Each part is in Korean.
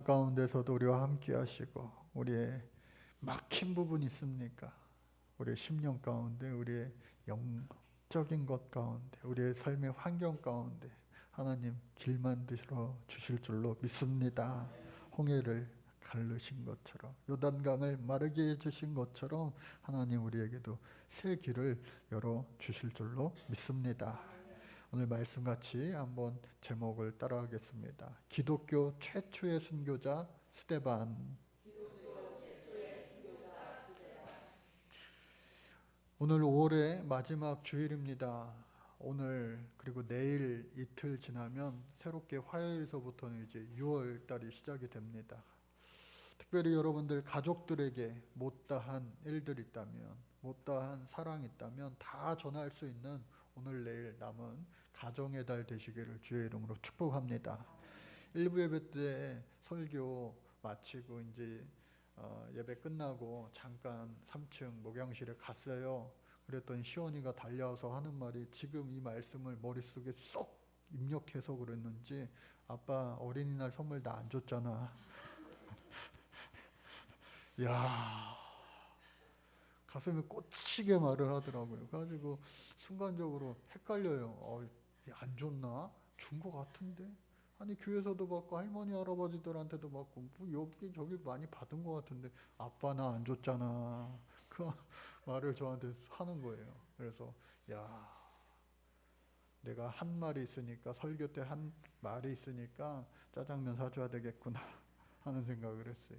가운데서도 우리와 함께 하시고, 우리의 막힌 부분이 있습니까? 우리의 심령 가운데, 우리의 영적인 것 가운데, 우리의 삶의 환경 가운데 하나님 길 만드시러 주실 줄로 믿습니다. 홍해를 가르신 것처럼, 요단강을 마르게 해주신 것처럼 하나님 우리에게도 새 길을 열어 주실 줄로 믿습니다. 오늘 말씀같이 한번 제목을 따라하겠습니다. 기독교 최초의 순교자 스데반. 오늘 5월의 마지막 주일입니다. 오늘 그리고 내일 이틀 지나면 새롭게 화요일서부터는 이제 6월 달이 시작이 됩니다. 특별히 여러분들 가족들에게 못다한 일들 있다면, 못다한 사랑 있다면 다 전할 수 있는 오늘 내일 남은 가정의 달 되시기를 주의 이름으로 축복합니다. 일부 예배 때 설교 마치고 이제 예배 끝나고 잠깐 3층 목양실에 갔어요. 그랬더니 시원이가 달려와서 하는 말이, 지금 이 말씀을 머릿속에 쏙 입력해서 그랬는지, 아빠 어린이날 선물 나 안 줬잖아. 야, 가슴에 꽂히게 말을 하더라고요. 그래가지고 순간적으로 헷갈려요. 안 줬나? 준 거 같은데? 아니 교회에서도 받고 할머니 할아버지들한테도 받고 뭐 여기저기 많이 받은 것 같은데, 아빠 나 안 줬잖아. 그 말을 저한테 하는 거예요. 그래서 야, 내가 한 말이 있으니까, 설교 때 한 말이 있으니까 짜장면 사줘야 되겠구나 하는 생각을 했어요.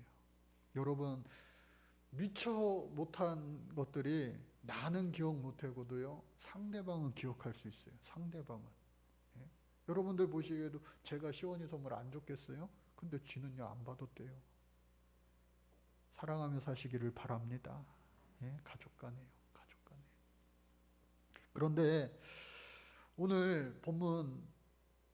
여러분, 미처 못한 것들이 나는 기억 못하고도요, 상대방은 기억할 수 있어요. 상대방은. 예? 여러분들 보시기에도 제가 시원이 선물 안 줬겠어요? 근데 지는요 안 받았대요. 사랑하며 사시기를 바랍니다. 예? 가족 간에요. 가족 간에. 그런데 오늘 본문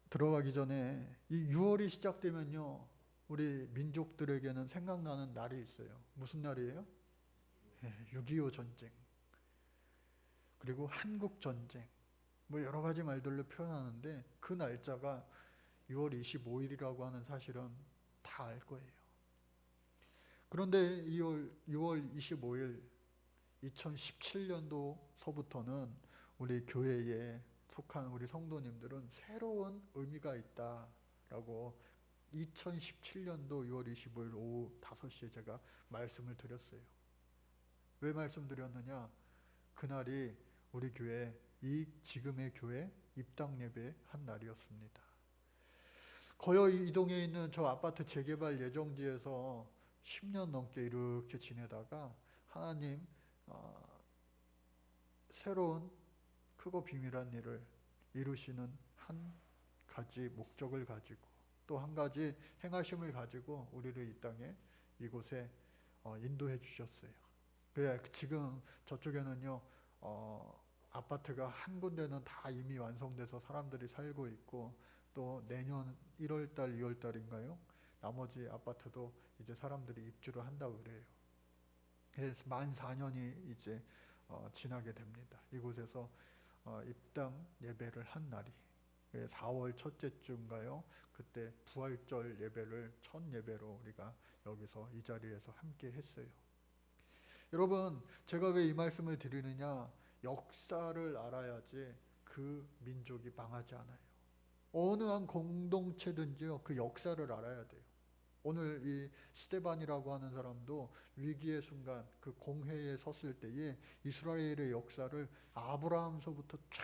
들어가기 전에 이 6월이 시작되면요, 우리 민족들에게는 생각나는 날이 있어요. 무슨 날이에요? 6.25 전쟁, 그리고 한국 전쟁, 뭐 여러 가지 말들로 표현하는데, 그 날짜가 6월 25일이라고 하는 사실은 다 알 거예요. 그런데 6월 25일 2017년도서부터는 우리 교회에 속한 우리 성도님들은 새로운 의미가 있다라고 2017년도 6월 25일 오후 5시에 제가 말씀을 드렸어요. 왜 말씀드렸느냐? 그날이 우리 교회, 이 지금의 교회 입당 예배 한 날이었습니다. 거여 이동에 있는 저 아파트 재개발 예정지에서 10년 넘게 이렇게 지내다가 하나님 새로운 크고 비밀한 일을 이루시는 한 가지 목적을 가지고, 또 한 가지 행하심을 가지고 우리를 이 땅에, 이곳에 인도해 주셨어요. 그래, 지금 저쪽에는요 아파트가 한 군데는 다 이미 완성돼서 사람들이 살고 있고, 또 내년 1월달 2월달인가요? 나머지 아파트도 이제 사람들이 입주를 한다고 그래요. 그래서 만 4년이 이제 지나게 됩니다. 이곳에서 입당 예배를 한 날이 4월 첫째 주인가요? 그때 부활절 예배를 첫 예배로 우리가 여기서 이 자리에서 함께 했어요. 여러분, 제가 왜 이 말씀을 드리느냐? 역사를 알아야지 그 민족이 망하지 않아요. 어느 한 공동체든지요, 그 역사를 알아야 돼요. 오늘 이 스데반이라고 하는 사람도 위기의 순간, 그 공회에 섰을 때에 이스라엘의 역사를 아브라함서부터 쫙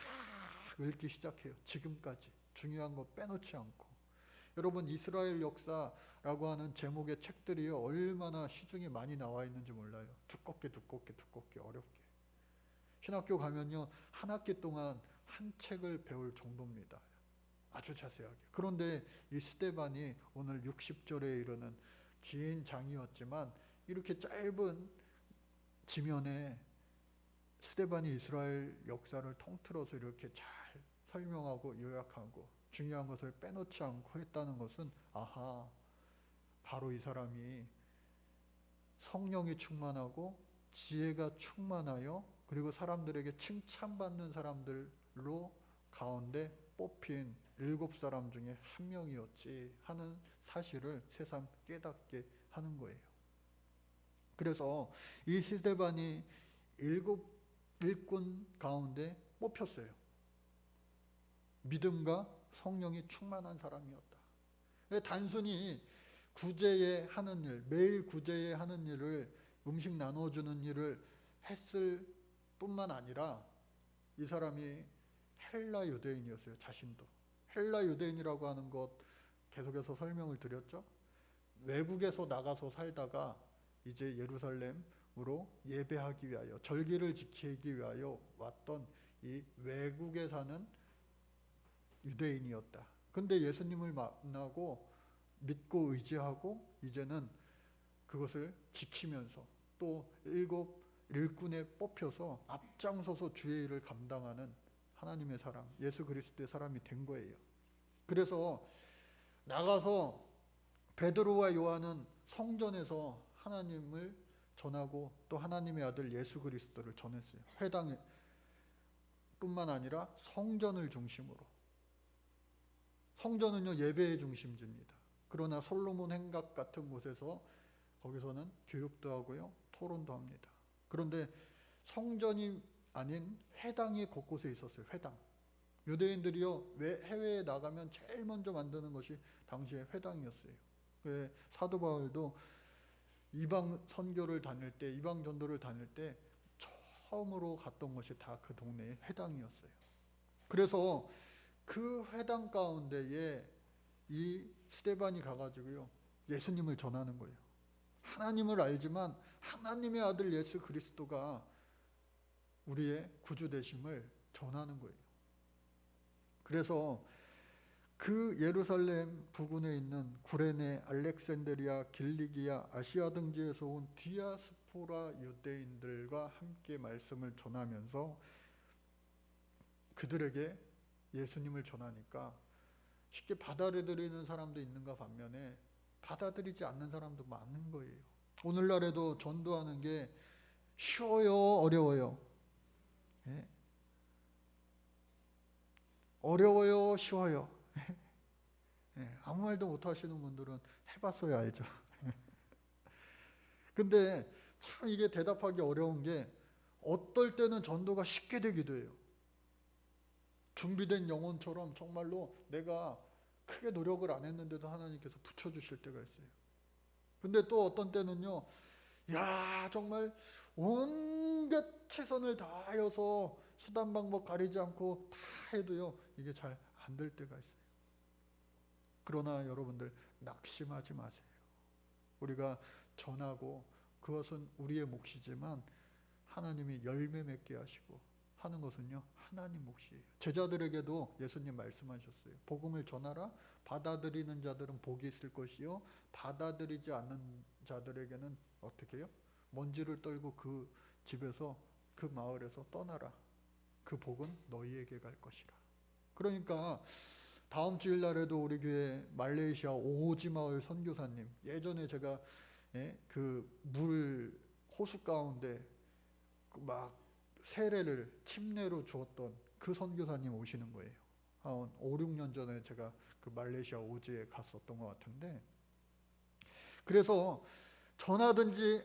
읽기 시작해요. 지금까지 중요한 거 빼놓지 않고. 여러분, 이스라엘 역사라고 하는 제목의 책들이요, 얼마나 시중에 많이 나와 있는지 몰라요. 두껍게 어렵게. 신학교 가면요, 한 학기 동안 한 책을 배울 정도입니다. 아주 자세하게. 그런데 이 스데반이 오늘 60절에 이르는 긴 장이었지만, 이렇게 짧은 지면에 스데반이 이스라엘 역사를 통틀어서 이렇게 잘 설명하고 요약하고 중요한 것을 빼놓지 않고 했다는 것은, 아하, 바로 이 사람이 성령이 충만하고 지혜가 충만하여, 그리고 사람들에게 칭찬받는 사람들로 가운데 뽑힌 7사람 중에 한 명이었지 하는 사실을 새삼 깨닫게 하는 거예요. 그래서 이 스데반이 7 일꾼 가운데 뽑혔어요. 믿음과 성령이 충만한 사람이었다. 단순히 구제에 하는 일, 매일 구제에 하는 일을, 음식 나눠주는 일을 했을 뿐만 아니라 이 사람이 헬라 유대인이었어요. 자신도 헬라 유대인이라고 하는 것 계속해서 설명을 드렸죠. 외국에서 나가서 살다가 이제 예루살렘으로 예배하기 위하여, 절기를 지키기 위하여 왔던 이 외국에 사는 유대인이었다. 근데 예수님을 만나고 믿고 의지하고 이제는 그것을 지키면서 또 7 일꾼에 뽑혀서 앞장서서 주의 일을 감당하는 하나님의 사람, 예수 그리스도의 사람이 된 거예요. 그래서 나가서 베드로와 요한은 성전에서 하나님을 전하고 또 하나님의 아들 예수 그리스도를 전했어요. 회당 뿐만 아니라 성전을 중심으로. 성전은요, 예배의 중심지입니다. 그러나 솔로몬 행각 같은 곳에서 거기서는 교육도 하고요, 토론도 합니다. 그런데 성전이 아닌 회당이 곳곳에 있었어요. 회당. 유대인들이요, 왜 해외에 나가면 제일 먼저 만드는 것이 당시에 회당이었어요. 그 사도 바울도 이방 선교를 다닐 때, 이방 전도를 다닐 때 처음으로 갔던 것이 다 그 동네의 회당이었어요. 그래서 그 회당 가운데에 이 스데반이 가가지고요, 예수님을 전하는 거예요. 하나님을 알지만 하나님의 아들 예수 그리스도가 우리의 구주 되심을 전하는 거예요. 그래서 그 예루살렘 부근에 있는 구레네, 알렉산드리아, 길리기아, 아시아 등지에서 온 디아스포라 유대인들과 함께 말씀을 전하면서 그들에게 예수님을 전하니까 쉽게 받아들이는 사람도 있는가 반면에 받아들이지 않는 사람도 많은 거예요. 오늘날에도 전도하는 게 쉬워요, 어려워요? 예? 어려워요, 쉬워요? 예, 아무 말도 못 하시는 분들은 해봤어야 알죠. 근데 참 이게 대답하기 어려운 게 어떨 때는 전도가 쉽게 되기도 해요. 준비된 영혼처럼 정말로 내가 크게 노력을 안 했는데도 하나님께서 붙여주실 때가 있어요. 근데 또 어떤 때는요, 야, 정말 온갖 최선을 다하여서 수단 방법 가리지 않고 다 해도요, 이게 잘 안 될 때가 있어요. 그러나 여러분들 낙심하지 마세요. 우리가 전하고 그것은 우리의 몫이지만 하나님이 열매 맺게 하시고 하는 것은요, 하나님 몫이에요. 제자들에게도 예수님 말씀하셨어요. 복음을 전하라. 받아들이는 자들은 복이 있을 것이요, 받아들이지 않는 자들에게는 어떻게 해요? 먼지를 떨고 그 집에서, 그 마을에서 떠나라. 그 복은 너희에게 갈 것이라. 그러니까 다음 주일 날에도 우리 교회 말레이시아 오지 마을 선교사님, 예전에 제가 그 물 호수 가운데 막 세례를 침례로 주었던 그 선교사님 오시는 거예요. 한 5, 6년 전에 제가 그 말레이시아 오지에 갔었던 것 같은데, 그래서 전하든지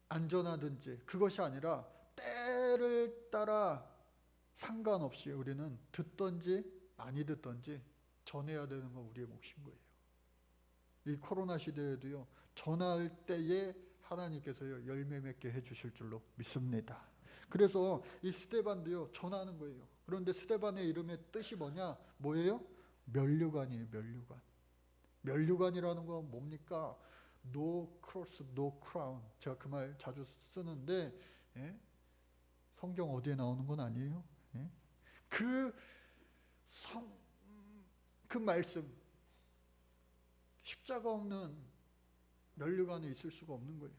안 전하든지 그것이 아니라 때를 따라 상관없이 우리는 듣든지 많이 듣든지 전해야 되는 건 우리의 몫인 거예요. 이 코로나 시대에도요, 전할 때에 하나님께서요, 열매 맺게 해주실 줄로 믿습니다. 그래서 이 스데반도요, 전하는 거예요. 그런데 스데반의 이름의 뜻이 뭐예요? 면류관이에요. 면류관. 면류관이라는 건 뭡니까? No cross, no crown. 제가 그 말 자주 쓰는데, 예? 성경 어디에 나오는 건 아니에요. 예? 그 말씀, 십자가 없는 면류관이 있을 수가 없는 거예요.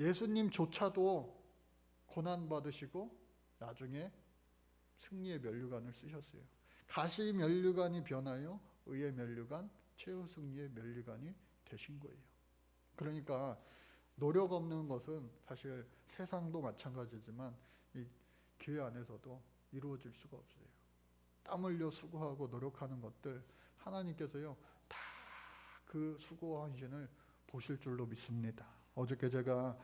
예수님조차도 고난 받으시고 나중에 승리의 면류관을 쓰셨어요. 가시 면류관이 변하여 의의 면류관, 최후 승리의 면류관이 되신 거예요. 그러니까 노력 없는 것은 사실 세상도 마찬가지지만 이 교회 안에서도 이루어질 수가 없어요. 땀 흘려 수고하고 노력하는 것들 하나님께서요 다 그 수고와 헌신을 보실 줄로 믿습니다. 어저께 제가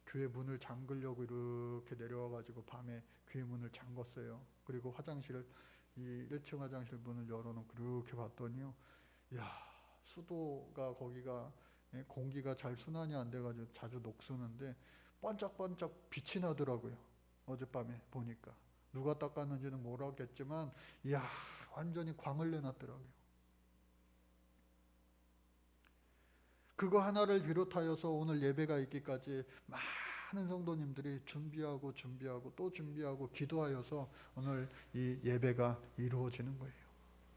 교회 문을 잠그려고 이렇게 내려와 가지고 밤에 교회 문을 잠궜어요. 그리고 화장실 이 1층 화장실 문을 열어놓고 그렇게 봤더니요, 야, 수도가 거기가 공기가 잘 순환이 안 돼가지고 자주 녹쓰는데 번쩍번쩍 빛이 나더라고요. 어젯밤에 보니까 누가 닦았는지는 모르겠지만, 이야, 완전히 광을 내놨더라고요. 그거 하나를 비롯하여서 오늘 예배가 있기까지 많은 성도님들이 준비하고 또 준비하고 기도하여서 오늘 이 예배가 이루어지는 거예요.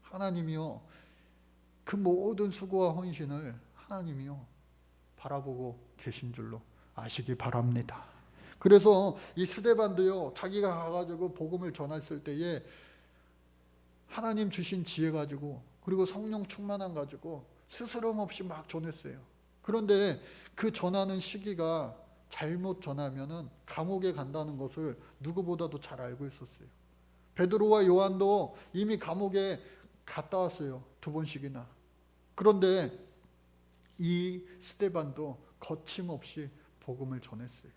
하나님이요, 그 모든 수고와 헌신을 하나님이요 바라보고 계신 줄로 아시기 바랍니다. 그래서 이 스데반도요, 자기가 가가지고 복음을 전했을 때에 하나님 주신 지혜 가지고, 그리고 성령 충만함 가지고 스스럼 없이 막 전했어요. 그런데 그 전하는 시기가 잘못 전하면은 감옥에 간다는 것을 누구보다도 잘 알고 있었어요. 베드로와 요한도 이미 감옥에 갔다 왔어요. 2번씩이나. 그런데 이 스데반도 거침없이 복음을 전했어요.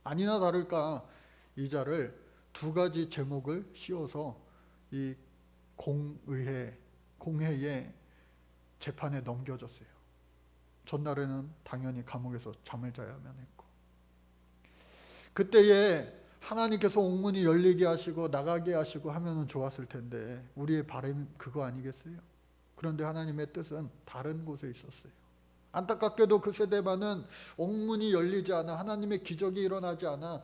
아니나 다를까 이 자를 2가지 제목을 씌워서 이 공회의 재판에 넘겨졌어요. 전날에는 당연히 감옥에서 잠을 자야만 했고, 그때에 하나님께서 옥문이 열리게 하시고 나가게 하시고 하면은 좋았을 텐데 우리의 바람이 그거 아니겠어요? 그런데 하나님의 뜻은 다른 곳에 있었어요. 안타깝게도 그 세대반은 옥문이 열리지 않아, 하나님의 기적이 일어나지 않아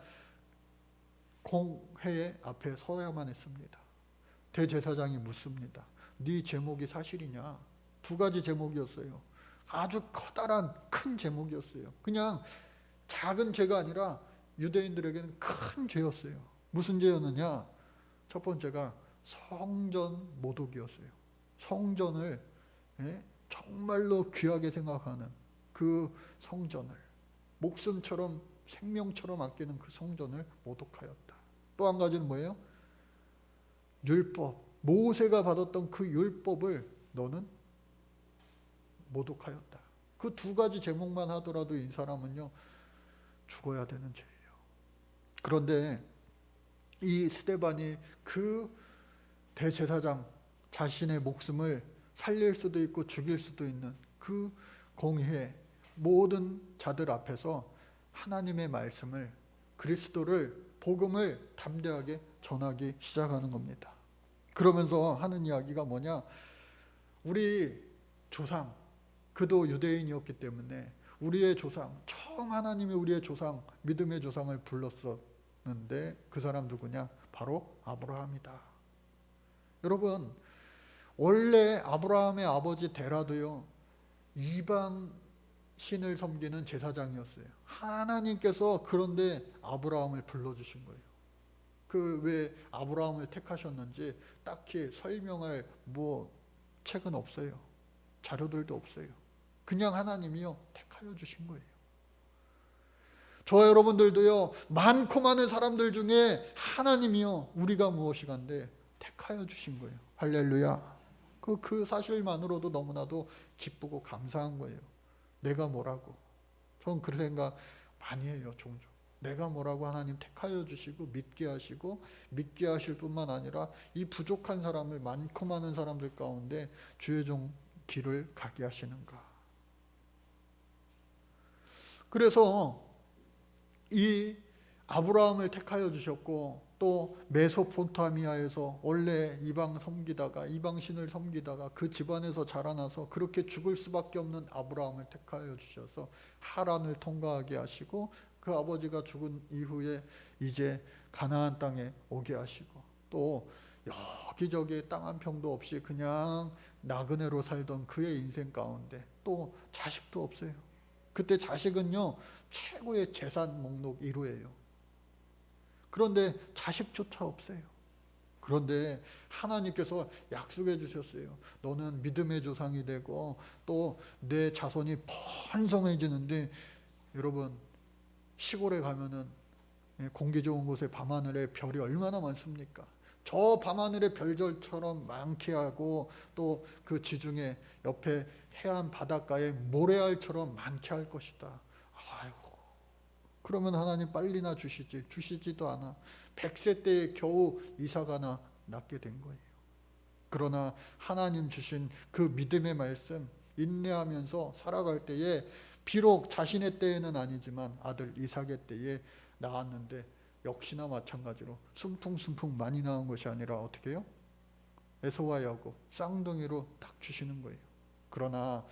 공회의 앞에 서야만 했습니다. 대제사장이 묻습니다. 네 제목이 사실이냐? 2가지 제목이었어요. 아주 커다란 큰 제목이었어요. 그냥 작은 죄가 아니라 유대인들에게는 큰 죄였어요. 무슨 죄였느냐? 첫 번째가 성전 모독이었어요. 성전을 정말로 귀하게 생각하는 그 성전을, 목숨처럼 생명처럼 아끼는 그 성전을 모독하였다. 또 한 가지는 뭐예요? 율법, 모세가 받았던 그 율법을 너는 모독하였다. 그 2가지 제목만 하더라도 이 사람은요 죽어야 되는 죄예요. 그런데 이 스데반이 그 대제사장 자신의 목숨을 살릴 수도 있고 죽일 수도 있는 그 공회 모든 자들 앞에서 하나님의 말씀을, 그리스도를, 복음을 담대하게 전하기 시작하는 겁니다. 그러면서 하는 이야기가 뭐냐? 우리 조상, 그도 유대인이었기 때문에 우리의 조상, 처음 하나님이 우리의 조상, 믿음의 조상을 불렀었는데 그 사람 누구냐? 바로 아브라함이다. 여러분, 원래 아브라함의 아버지 데라도요 이방 신을 섬기는 제사장이었어요. 하나님께서 그런데 아브라함을 불러주신 거예요. 그 왜 아브라함을 택하셨는지 딱히 설명할 책은 없어요. 자료들도 없어요. 그냥 하나님이요 택하여 주신 거예요. 저와 여러분들도요 많고 많은 사람들 중에 하나님이요 우리가 무엇이간데 택하여 주신 거예요. 할렐루야. 그 사실만으로도 너무나도 기쁘고 감사한 거예요. 내가 뭐라고. 저는 그런 생각 많이 해요. 종종. 내가 뭐라고 하나님 택하여 주시고 믿게 하시고, 믿게 하실 뿐만 아니라 이 부족한 사람을, 많고 많은 사람들 가운데 주의 종 길을 가게 하시는가. 그래서 이 아브라함을 택하여 주셨고, 또 메소포타미아에서 원래 이방 섬기다가, 이방신을 섬기다가 그 집안에서 자라나서 그렇게 죽을 수밖에 없는 아브라함을 택하여 주셔서 하란을 통과하게 하시고, 그 아버지가 죽은 이후에 이제 가나안 땅에 오게 하시고, 또 여기저기 땅 한 평도 없이 그냥 나그네로 살던 그의 인생 가운데 또 자식도 없어요. 그때 자식은요 최고의 재산 목록 1호예요. 그런데 자식조차 없어요. 그런데 하나님께서 약속해 주셨어요. 너는 믿음의 조상이 되고 또 내 자손이 번성해지는데, 여러분 시골에 가면은 공기 좋은 곳에 밤하늘에 별이 얼마나 많습니까? 저 밤하늘의 별들처럼 많게 하고 또 그 지중해 옆에 해안 바닷가에 모래알처럼 많게 할 것이다. 아이고, 그러면 하나님 빨리나 주시지도 않아. 100세 때에 겨우 이삭아나 낳게 된 거예요. 그러나 하나님 주신 그 믿음의 말씀 인내하면서 살아갈 때에 비록 자신의 때에는 아니지만 아들 이삭의 때에 낳았는데 역시나 마찬가지로 순풍순풍 많이 낳은 것이 아니라 어떻게 해요? 에서와 야곱 쌍둥이로 딱 주시는 거예요. 그러나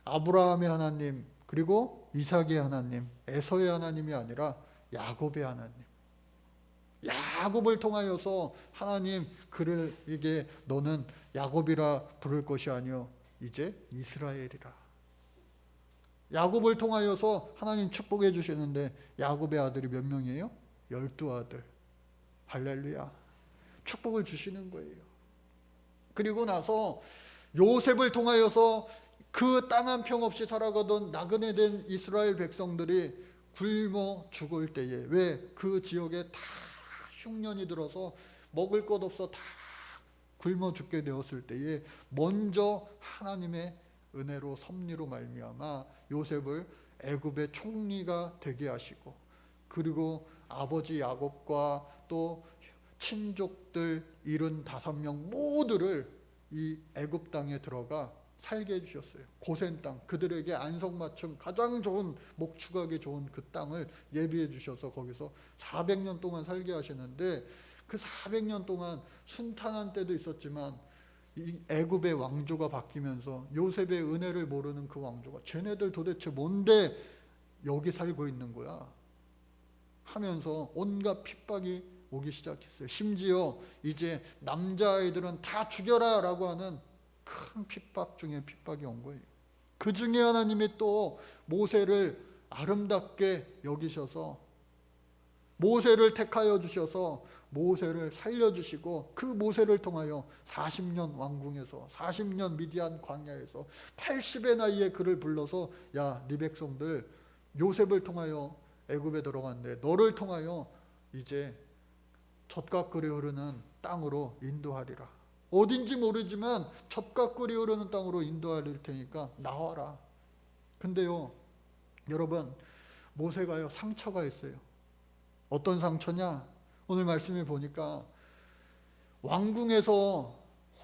아브라함의 하나님 그리고 이삭의 하나님, 에서의 하나님이 아니라 야곱의 하나님, 야곱을 통하여서 하나님 그를 이게 너는 야곱이라 부를 것이 아니요 이제 이스라엘이라. 야곱을 통하여서 하나님 축복해 주시는데 야곱의 아들이 몇 명이에요? 12아들. 할렐루야. 축복을 주시는 거예요. 그리고 나서 요셉을 통하여서 그 땅 한 평 없이 살아가던 나그네 된 이스라엘 백성들이 굶어 죽을 때에 왜 그 지역에 다 흉년이 들어서 먹을 것 없어 다 굶어 죽게 되었을 때에 먼저 하나님의 은혜로 섭리로 말미암아 요셉을 애굽의 총리가 되게 하시고 그리고 아버지 야곱과 또 친족들 75명 모두를 이 애굽 땅에 들어가 살게 해주셨어요. 고센 땅, 그들에게 안성맞춤 가장 좋은 목축하기 좋은 그 땅을 예비해 주셔서 거기서 400년 동안 살게 하시는데 그 400년 동안 순탄한 때도 있었지만 이 애굽의 왕조가 바뀌면서 요셉의 은혜를 모르는 그 왕조가 쟤네들 도대체 뭔데 여기 살고 있는 거야 하면서 온갖 핍박이 오기 시작했어요. 심지어 이제 남자아이들은 다 죽여라 라고 하는 큰 핍박 중에 핍박이 온 거예요. 그 중에 하나님이 또 모세를 아름답게 여기셔서 모세를 택하여 주셔서 모세를 살려주시고 그 모세를 통하여 40년 왕궁에서 40년 미디안 광야에서 80의 나이에 그를 불러서 야, 네 백성들 요셉을 통하여 애굽에 들어갔는데 너를 통하여 이제 젖과 꿀이 흐르는 땅으로 인도하리라. 어딘지 모르지만 젖과 꿀이 흐르는 땅으로 인도할 테니까 나와라. 근데요 여러분 모세가요 상처가 있어요. 어떤 상처냐? 오늘 말씀에 보니까 왕궁에서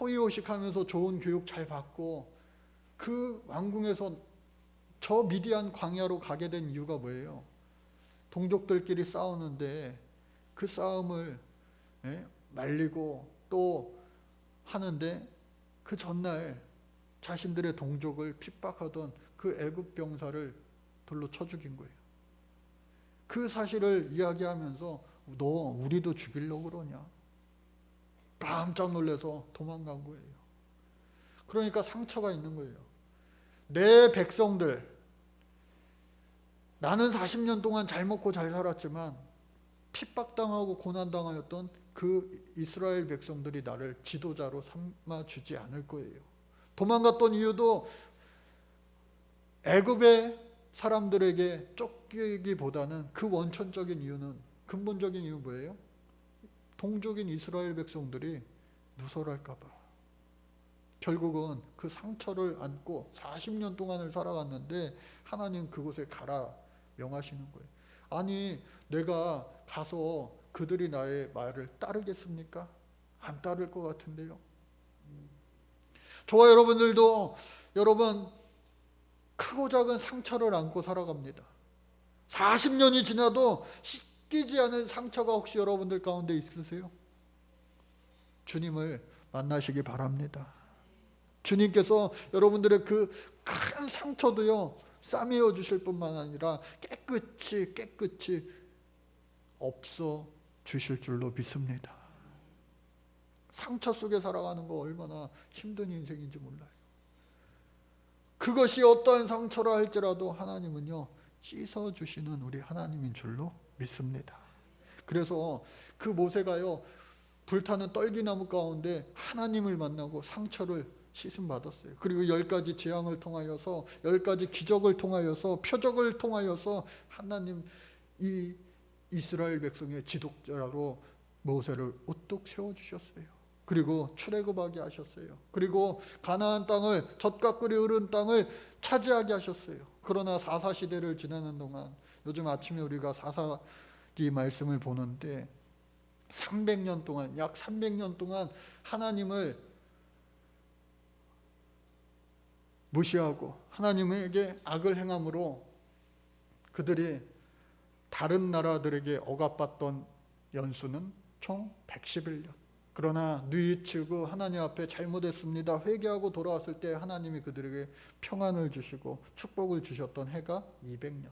호의호식하면서 좋은 교육 잘 받고 그 왕궁에서 저 미디안 광야로 가게 된 이유가 뭐예요? 동족들끼리 싸우는데 그 싸움을 말리고 또 하는데 그 전날 자신들의 동족을 핍박하던 그 애굽 병사를 돌로 쳐 죽인 거예요. 그 사실을 이야기하면서 너 우리도 죽이려고 그러냐? 깜짝 놀라서 도망간 거예요. 그러니까 상처가 있는 거예요. 내 백성들, 나는 40년 동안 잘 먹고 잘 살았지만 핍박당하고 고난당하였던 그 이스라엘 백성들이 나를 지도자로 삼아주지 않을 거예요. 도망갔던 이유도 애굽의 사람들에게 쫓기기보다는 그 원천적인 이유는 근본적인 이유 뭐예요? 동족인 이스라엘 백성들이 누설할까 봐. 결국은 그 상처를 안고 40년 동안을 살아갔는데 하나님 그곳에 가라 명하시는 거예요. 아니 내가 가서 그들이 나의 말을 따르겠습니까? 안 따를 것 같은데요. 저와 여러분들도 여러분 크고 작은 상처를 안고 살아갑니다. 40년이 지나도 씻기지 않은 상처가 혹시 여러분들 가운데 있으세요? 주님을 만나시기 바랍니다. 주님께서 여러분들의 그 큰 상처도요 싸매어 주실 뿐만 아니라 깨끗이 없어 주실 줄로 믿습니다. 상처 속에 살아가는 거 얼마나 힘든 인생인지 몰라요. 그것이 어떠한 상처라 할지라도 하나님은요 씻어주시는 우리 하나님인 줄로 믿습니다. 그래서 그 모세가요 불타는 떨기나무 가운데 하나님을 만나고 상처를 씻음 받았어요. 그리고 10가지 재앙을 통하여서 10가지 기적을 통하여서 표적을 통하여서 하나님 이 이스라엘 백성의 지도자로 모세를 우뚝 세워주셨어요. 그리고 출애굽하게 하셨어요. 그리고 가나안 땅을, 젖과 꿀이 흐르는 땅을 차지하게 하셨어요. 그러나 사사시대를 지나는 동안, 요즘 아침에 우리가 사사기 말씀을 보는데 300년 동안, 약 300년 동안 하나님을 무시하고 하나님에게 악을 행함으로 그들이 다른 나라들에게 억압받던 연수는 총 111년. 그러나 뉘우치고 하나님 앞에 잘못했습니다, 회개하고 돌아왔을 때 하나님이 그들에게 평안을 주시고 축복을 주셨던 해가 200년.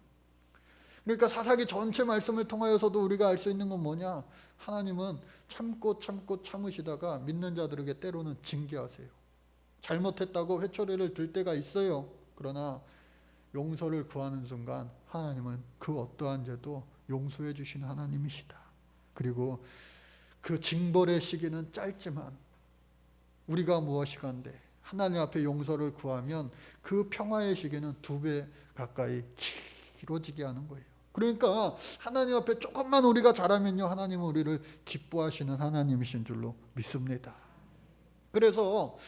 그러니까 사사기 전체 말씀을 통하여서도 우리가 알 수 있는 건 뭐냐? 하나님은 참고 참으시다가 믿는 자들에게 때로는 징계하세요. 잘못했다고 회초리를 들 때가 있어요. 그러나 용서를 구하는 순간 하나님은 그 어떠한 죄도 용서해 주시는 하나님이시다. 그리고 그 징벌의 시기는 짧지만 우리가 무엇이간데 하나님 앞에 용서를 구하면 그 평화의 시기는 2배 가까이 길어지게 하는 거예요. 그러니까 하나님 앞에 조금만 우리가 잘하면요, 하나님은 우리를 기뻐하시는 하나님이신 줄로 믿습니다. 그래서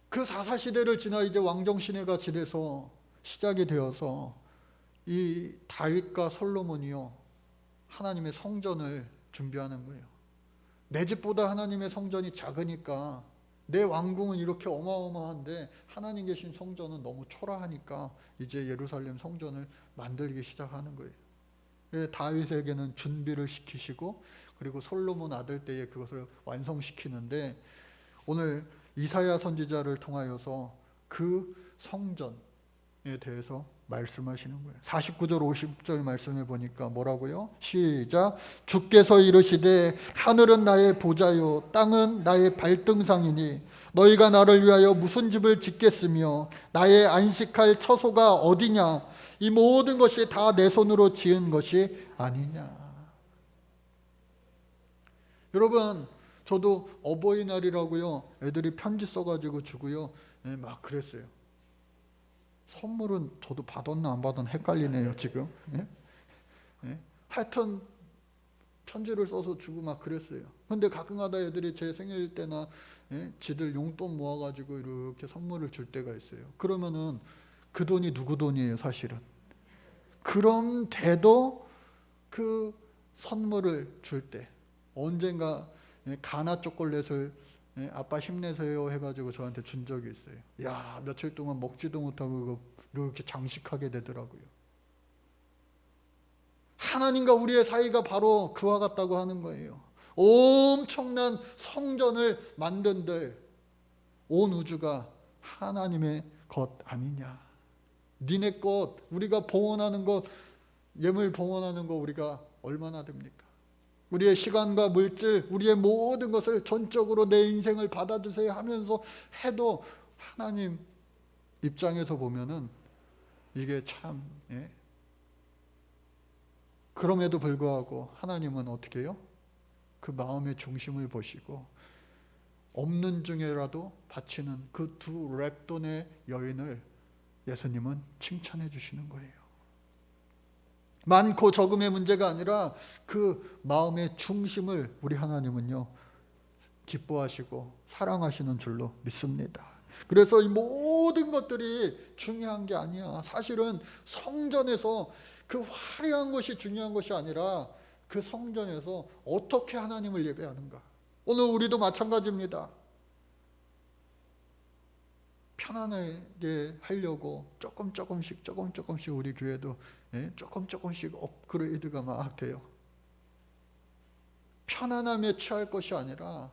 그 사사시대를 지나 이제 왕정시대가 지내서 시작이 되어서 이 다윗과 솔로몬이요, 하나님의 성전을 준비하는 거예요. 내 집보다 하나님의 성전이 작으니까, 내 왕궁은 이렇게 어마어마한데 하나님 계신 성전은 너무 초라하니까 이제 예루살렘 성전을 만들기 시작하는 거예요. 다윗에게는 준비를 시키시고 그리고 솔로몬 아들 때에 그것을 완성시키는데, 오늘 이사야 선지자를 통하여서 그 성전에 대해서 말씀하시는 거예요. 49절 50절 말씀해 보니까 뭐라고요? 시작. 주께서 이르시되 하늘은 나의 보좌요 땅은 나의 발등상이니 너희가 나를 위하여 무슨 집을 짓겠으며 나의 안식할 처소가 어디냐? 이 모든 것이 다 내 손으로 지은 것이 아니냐? 여러분, 저도 어버이날이라고요, 애들이 편지 써가지고 주고요, 막 그랬어요. 선물은 저도 받았나 안 받았나 헷갈리네요 지금. 하여튼 편지를 써서 주고 막 그랬어요. 근데 가끔가다 애들이 제 생일 때나 지들 용돈 모아가지고 이렇게 선물을 줄 때가 있어요. 그러면은 그 돈이 누구 돈이에요 사실은. 그런데도 그 선물을 줄 때 언젠가 가나 초콜릿을 아빠 힘내세요 해가지고 저한테 준 적이 있어요. 야, 며칠 동안 먹지도 못하고 이렇게 장식하게 되더라고요. 하나님과 우리의 사이가 바로 그와 같다고 하는 거예요. 엄청난 성전을 만든들 온 우주가 하나님의 것 아니냐? 니네 것, 우리가 봉헌하는 것, 예물 봉헌하는 거 우리가 얼마나 됩니까? 우리의 시간과 물질, 우리의 모든 것을 전적으로 내 인생을 받아주세요 하면서 해도 하나님 입장에서 보면은 이게 참, 그럼에도 불구하고 하나님은 어떻게 해요? 그 마음의 중심을 보시고 없는 중에라도 바치는 그 2 렙돈의 여인을 예수님은 칭찬해 주시는 거예요. 많고 적음의 문제가 아니라 그 마음의 중심을 우리 하나님은요, 기뻐하시고 사랑하시는 줄로 믿습니다. 그래서 이 모든 것들이 중요한 게 아니야. 사실은 성전에서 그 화려한 것이 중요한 것이 아니라 그 성전에서 어떻게 하나님을 예배하는가. 오늘 우리도 마찬가지입니다. 편안하게 하려고 조금씩 우리 교회도 조금씩 업그레이드가 막 돼요. 편안함에 취할 것이 아니라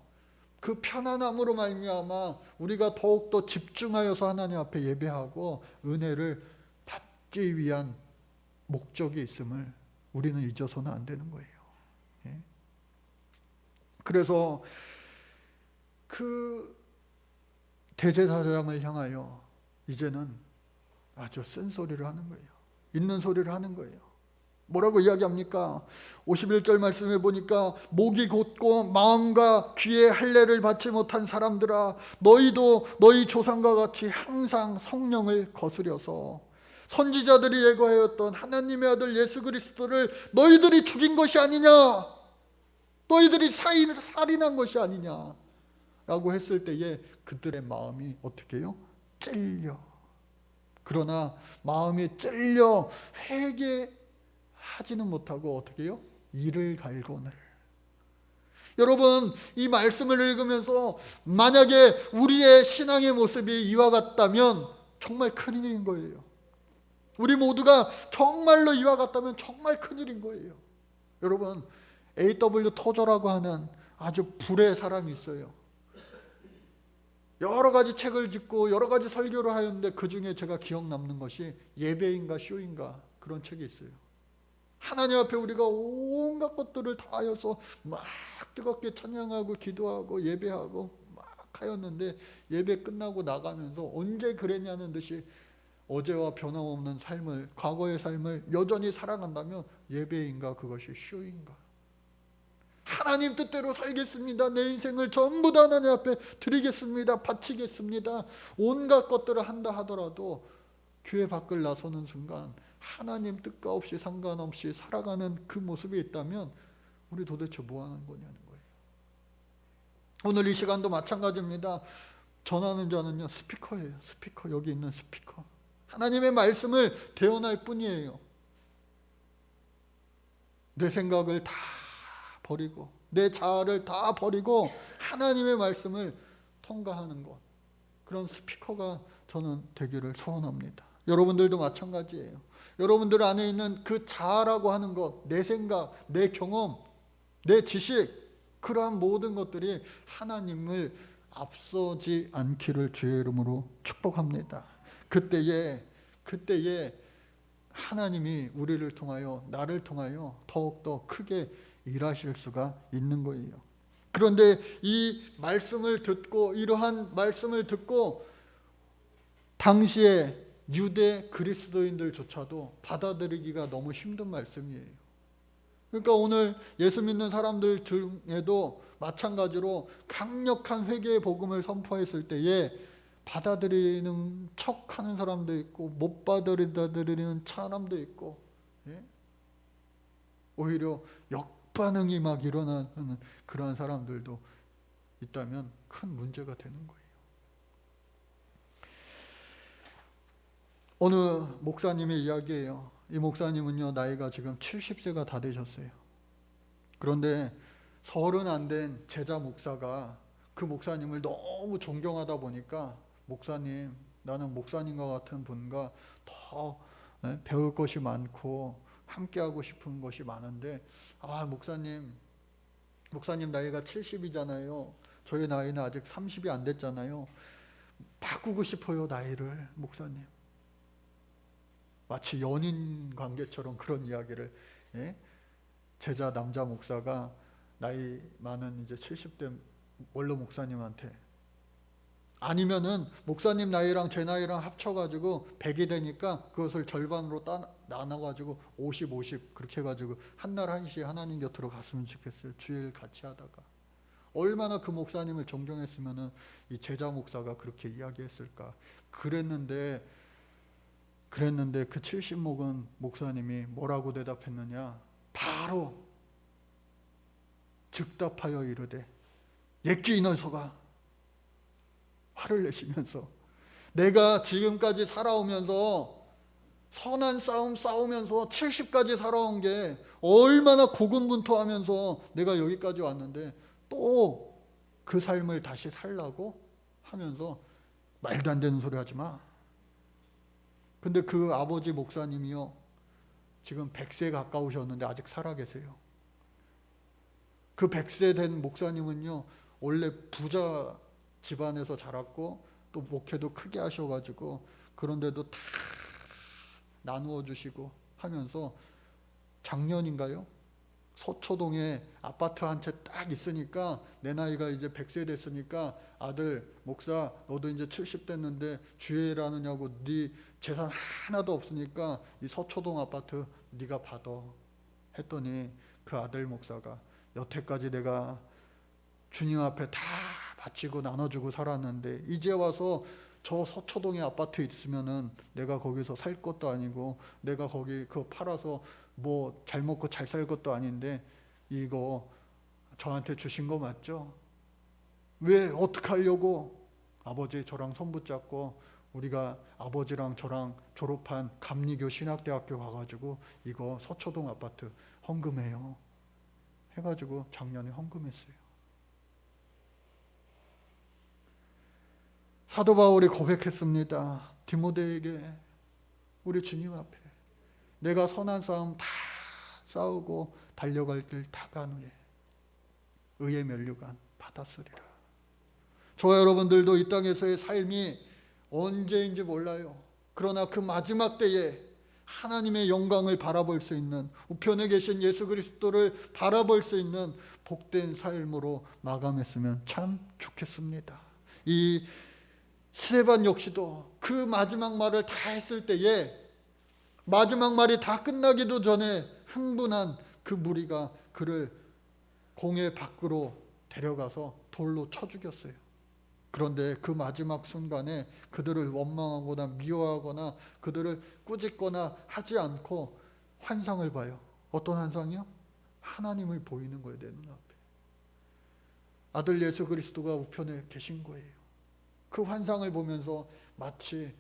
그 편안함으로 말미암아 우리가 더욱더 집중하여서 하나님 앞에 예배하고 은혜를 받기 위한 목적이 있음을 우리는 잊어서는 안 되는 거예요. 그래서 그 대제사장을 향하여 이제는 아주 쓴 소리를 하는 거예요. 있는 소리를 하는 거예요. 뭐라고 이야기합니까? 51절 말씀해 보니까 목이 곧고 마음과 귀에 할례를 받지 못한 사람들아, 너희도 너희 조상과 같이 항상 성령을 거스려서 선지자들이 예고하였던 하나님의 아들 예수 그리스도를 너희들이 죽인 것이 아니냐? 너희들이 살인한 것이 아니냐라고 했을 때에 그들의 마음이 어떻게 해요? 찔려. 그러나 마음이 찔려 회개하지는 못하고 어떻게 해요? 이를 갈고늘. 여러분, 이 말씀을 읽으면서 만약에 우리의 신앙의 모습이 이와 같다면 정말 큰일인 거예요. 우리 모두가 정말로 이와 같다면 정말 큰일인 거예요. 여러분, A.W. 토저라고 하는 아주 불의 사람이 있어요. 여러 가지 책을 짓고 여러 가지 설교를 하였는데 그 중에 제가 기억 남는 것이 예배인가 쇼인가 그런 책이 있어요. 하나님 앞에 우리가 온갖 것들을 다 하여서 막 뜨겁게 찬양하고 기도하고 예배하고 막 하였는데 예배 끝나고 나가면서 언제 그랬냐는 듯이 어제와 변함없는 삶을, 과거의 삶을 여전히 살아간다면 예배인가 그것이 쇼인가? 하나님 뜻대로 살겠습니다. 내 인생을 전부 다 하나님 앞에 드리겠습니다. 바치겠습니다. 온갖 것들을 한다 하더라도 교회 밖을 나서는 순간 하나님 뜻과 없이 상관없이 살아가는 그 모습이 있다면 우리 도대체 뭐 하는 거냐는 거예요. 오늘 이 시간도 마찬가지입니다. 전하는 자는요 스피커예요. 스피커, 여기 있는 스피커. 하나님의 말씀을 대언할 뿐이에요. 내 생각을 다 버리고 내 자아를 다 버리고 하나님의 말씀을 통과하는 것, 그런 스피커가 저는 되기를 소원합니다. 여러분들도 마찬가지예요. 여러분들 안에 있는 그 자아라고 하는 것, 내 생각, 내 경험, 내 지식, 그러한 모든 것들이 하나님을 앞서지 않기를 주의 이름으로 축복합니다. 그때에 하나님이 우리를 통하여, 나를 통하여 더욱더 크게 일하실 수가 있는 거예요. 그런데 이 말씀을 듣고, 이러한 말씀을 듣고 당시에 유대 그리스도인들조차도 받아들이기가 너무 힘든 말씀이에요. 그러니까 오늘 예수 믿는 사람들 중에도 마찬가지로 강력한 회개의 복음을 선포했을 때에 받아들이는 척하는 사람도 있고 못 받아들이는 사람도 있고, 오히려 역반응이 막 일어나는 그러한 사람들도 있다면 큰 문제가 되는 거예요. 어느 목사님의 이야기예요. 이 목사님은요 나이가 지금 70세가 다 되셨어요. 그런데 30 안 된 제자 목사가 그 목사님을 너무 존경하다 보니까, 목사님, 나는 목사님과 같은 분과 더 배울 것이 많고 함께하고 싶은 것이 많은데, 목사님 나이가 70이잖아요. 저희 나이는 아직 30이 안 됐잖아요. 바꾸고 싶어요, 나이를. 목사님, 마치 연인 관계처럼 그런 이야기를, 제자 남자 목사가 나이 많은 이제 70대 원로 목사님한테, 아니면은 목사님 나이랑 제 나이랑 합쳐가지고 100이 되니까 그것을 절반으로 나눠가지고 50, 50 그렇게 해가지고 한날 한시에 하나님 곁으로 갔으면 좋겠어요. 주일 같이 하다가. 얼마나 그 목사님을 존경했으면은 이 제자 목사가 그렇게 이야기했을까. 그랬는데 그 70목은 목사님이 뭐라고 대답했느냐. 바로 즉답하여 이르되, 옛기 이너서가, 화를 내시면서, 내가 지금까지 살아오면서 선한 싸움 싸우면서 70까지 살아온 게 얼마나 고군분투하면서 내가 여기까지 왔는데 또 그 삶을 다시 살라고 하면서, 말도 안 되는 소리 하지 마. 근데 그 아버지 목사님이요 지금 100세 가까우셨는데 아직 살아계세요. 그 100세 된 목사님은요 원래 부자 집안에서 자랐고 또 목회도 크게 하셔가지고 그런데도 다 나누어 주시고 하면서, 작년인가요? 서초동에 아파트 한 채 딱 있으니까, 내 나이가 이제 100세 됐으니까, 아들 목사 너도 이제 70 됐는데 주일하느냐고, 네 재산 하나도 없으니까 이 서초동 아파트 네가 받아 했더니, 그 아들 목사가, 여태까지 내가 주님 앞에 다 바치고 나눠주고 살았는데 이제 와서 저 서초동에 아파트 있으면은 내가 거기서 살 것도 아니고 내가 거기 그거 팔아서 뭐 잘 먹고 잘 살 것도 아닌데 이거 저한테 주신 거 맞죠? 왜 어떻게 하려고? 아버지 저랑 손 붙잡고 우리가 아버지랑 저랑 졸업한 감리교 신학대학교 가가지고 이거 서초동 아파트 헌금해요 해가지고 작년에 헌금했어요. 사도 바울이 고백했습니다. 디모데에게 우리 주님 앞에 내가 선한 싸움 다 싸우고 달려갈 길 다 간 후에 의의 면류관 받았으리라. 저와 여러분들도 이 땅에서의 삶이 언제인지 몰라요. 그러나 그 마지막 때에 하나님의 영광을 바라볼 수 있는, 우편에 계신 예수 그리스도를 바라볼 수 있는 복된 삶으로 마감했으면 참 좋겠습니다. 이 스데반 역시도 그 마지막 말을 다 했을 때에 마지막 말이 다 끝나기도 전에 흥분한 그 무리가 그를 공회 밖으로 데려가서 돌로 쳐 죽였어요. 그런데 그 마지막 순간에 그들을 원망하거나 미워하거나 그들을 꾸짖거나 하지 않고 환상을 봐요. 어떤 환상이요? 하나님을 보이는 거예요. 내 눈앞에 아들 예수 그리스도가 우편에 계신 거예요. 그 환상을 보면서 마치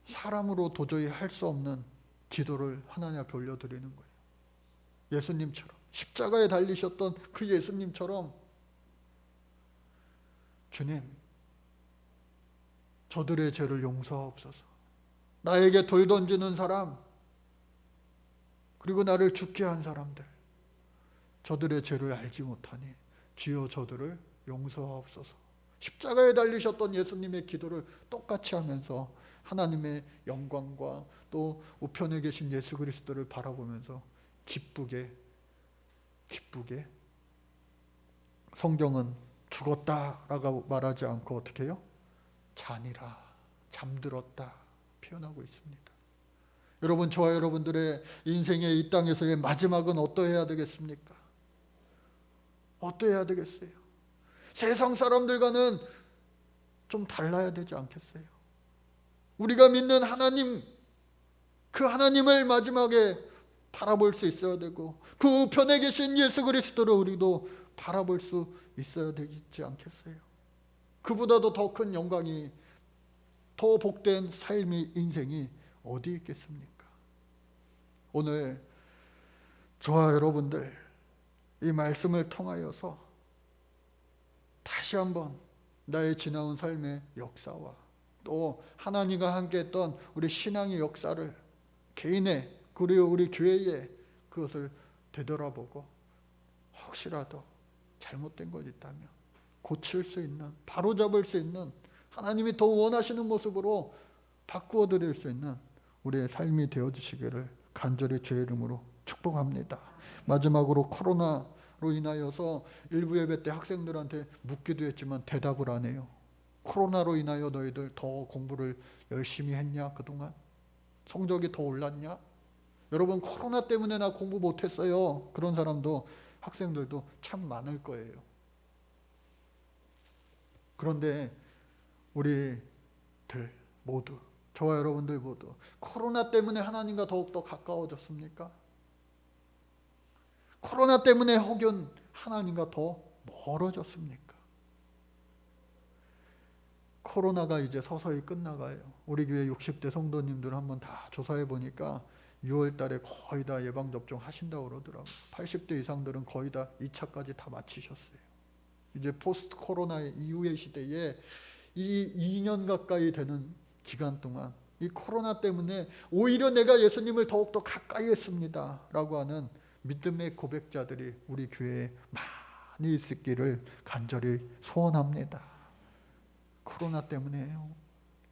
사람으로 도저히 할 수 없는 기도를 하나님 앞에 올려드리는 거예요. 예수님처럼, 십자가에 달리셨던 그 예수님처럼, 주님 저들의 죄를 용서하옵소서. 나에게 돌 던지는 사람, 그리고 나를 죽게 한 사람들, 저들의 죄를 알지 못하니 주여 저들을 용서하옵소서. 십자가에 달리셨던 예수님의 기도를 똑같이 하면서 하나님의 영광과 또 우편에 계신 예수 그리스도를 바라보면서 기쁘게 성경은 죽었다라고 말하지 않고 어떻게 해요? 잔이라, 잠들었다 표현하고 있습니다. 여러분, 저와 여러분들의 인생의 이 땅에서의 마지막은 어떠해야 되겠습니까? 어떠해야 되겠어요? 세상 사람들과는 좀 달라야 되지 않겠어요? 우리가 믿는 하나님, 그 하나님을 마지막에 바라볼 수 있어야 되고 그 우편에 계신 예수 그리스도를 우리도 바라볼 수 있어야 되지 않겠어요? 그보다도 더 큰 영광이, 더 복된 삶이, 인생이 어디 있겠습니까? 오늘 저와 여러분들 이 말씀을 통하여서 다시 한번 나의 지나온 삶의 역사와 또 하나님과 함께했던 우리 신앙의 역사를 개인의 그리고 우리 교회에 그것을 되돌아보고 혹시라도 잘못된 것 있다면 고칠 수 있는, 바로잡을 수 있는, 하나님이 더 원하시는 모습으로 바꾸어 드릴 수 있는 우리의 삶이 되어주시기를 간절히 주의 이름으로 축복합니다. 마지막으로 코로나로 인하여서 일부 예배 때 학생들한테 묻기도 했지만 대답을 안 해요. 코로나로 인하여 너희들 더 공부를 열심히 했냐? 그동안 성적이 더 올랐냐? 여러분, 코로나 때문에 나 공부 못했어요, 그런 사람도, 학생들도 참 많을 거예요. 그런데 우리들 모두, 저와 여러분들 모두 코로나 때문에 하나님과 더욱더 가까워졌습니까? 코로나 때문에 혹은 하나님과 더 멀어졌습니까? 코로나가 이제 서서히 끝나가요. 우리 교회 60대 성도님들 한번 다 조사해 보니까 6월 달에 거의 다 예방접종 하신다고 그러더라고요. 80대 이상들은 거의 다 2차까지 다 마치셨어요. 이제 포스트 코로나 이후의 시대에 이 2년 가까이 되는 기간 동안 이 코로나 때문에 오히려 내가 예수님을 더욱더 가까이 했습니다 라고 하는 믿음의 고백자들이 우리 교회에 많이 있기를 간절히 소원합니다. 코로나 때문에요.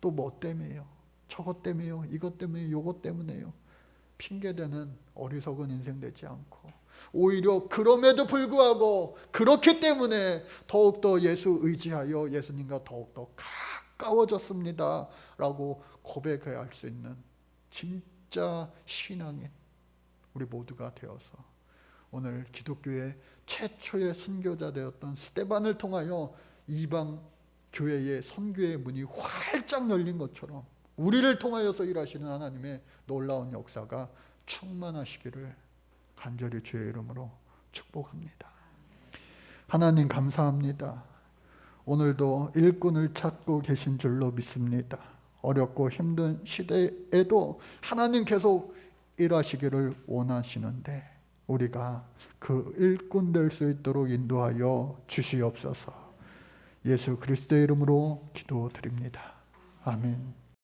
또 뭐 때문에요? 저것 때문에요. 이것 때문에, 요것 때문에요. 핑계대는 어리석은 인생 되지 않고 오히려 그럼에도 불구하고 그렇기 때문에 더욱더 예수 의지하여 예수님과 더욱더 가까워졌습니다 라고 고백해야 할 수 있는 진짜 신앙인 우리 모두가 되어서 오늘 기독교의 최초의 순교자 되었던 스데반을 통하여 이방 교회의 선교의 문이 활짝 열린 것처럼 우리를 통하여서 일하시는 하나님의 놀라운 역사가 충만하시기를 간절히 주의 이름으로 축복합니다. 하나님 감사합니다. 오늘도 일꾼을 찾고 계신 줄로 믿습니다. 어렵고 힘든 시대에도 하나님 계속 일하시기를 원하시는데 우리가 그 일꾼 될 수 있도록 인도하여 주시옵소서. 예수 그리스도의 이름으로 기도드립니다. 아멘.